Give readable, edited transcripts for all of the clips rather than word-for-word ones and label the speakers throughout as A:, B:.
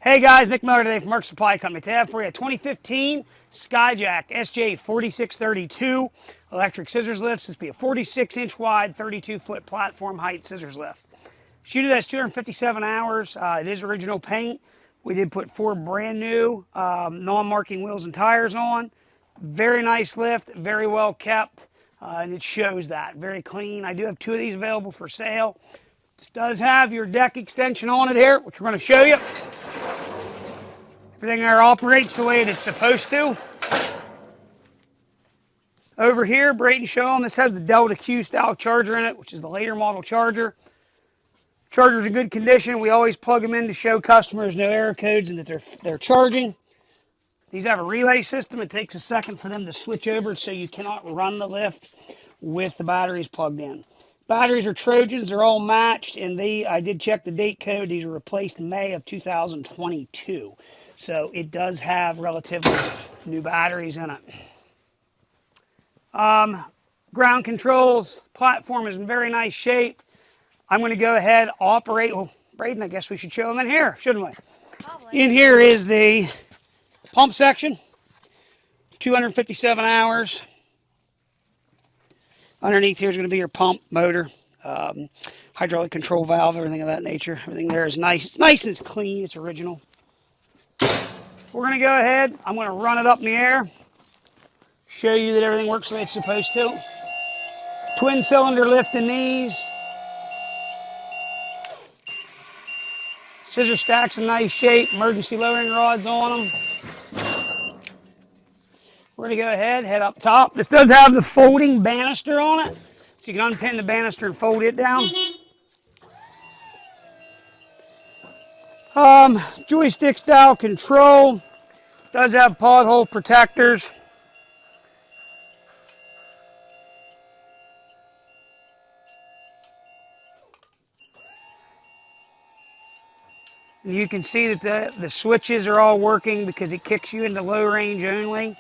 A: Hey guys, Nick Miller today from Mark Supply Company. Today I have for you a 2015 Skyjack SJIII4632 electric scissors lift. This will be a 46-inch wide, 32-foot platform height scissors lift. Shooted has 257 hours. It is original paint. We did put 4 brand new non-marking wheels and tires on. Very nice lift, very well kept, and it shows that. Very clean. I do have 2 of these available for sale. This does have your deck extension on it here, which we're going to show you. Everything there operates the way it is supposed to. Over here, Brayton show them, this has the Delta Q style charger in it, which is the later model charger. Charger's in good condition. We always plug them in to show customers no error codes and that they're charging. These have a relay system. It takes a second for them to switch over, so you cannot run the lift with the batteries plugged in. Batteries are Trojans. They're all matched, and I did check the date code. These were replaced in May of 2022. So it does have relatively new batteries in it. Ground controls, platform is in very nice shape. I'm going to go ahead, operate. Well, Braden, I guess we should show them in here, shouldn't we? Probably. In here is the pump section, 257 hours. Underneath here is going to be your pump, motor, hydraulic control valve, everything of that nature. Everything there is nice. It's nice and it's clean. It's original. We're going to go ahead. I'm going to run it up in the air, show you that everything works the way it's supposed to. Twin cylinder lift and knees. Scissor stacks in nice shape. Emergency lowering rods on them. We're going to go ahead, head up top. This does have the folding banister on it, so you can unpin the banister and fold it down. Joystick style control. Does have pothole protectors. And you can see that the switches are all working because it kicks you into low range only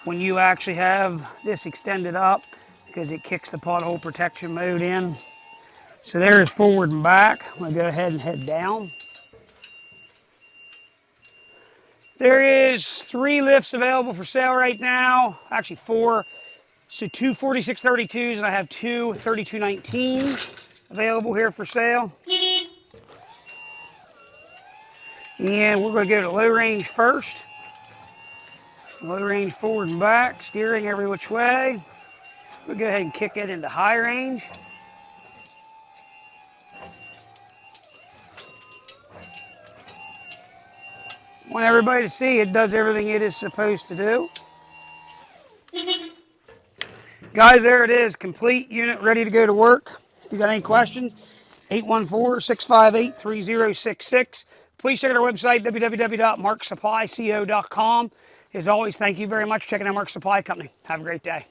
A: when you actually have this extended up, because it kicks the pothole protection mode in. So there is forward and back. I'm going to go ahead and head down. There is 3 lifts available for sale right now. Actually 4. So 2 4632s and I have 2 3219s available here for sale. And we're going to go to low range first. Low range forward and back, steering every which way. We'll go ahead and kick it into high range. Want everybody to see it does everything it is supposed to do. Guys, there it is, complete unit, ready to go to work. If you got any questions, 814-658-3066. Please check out our website, www.marksupplyco.com. As always, thank you very much for checking out Mark Supply Company. Have a great day.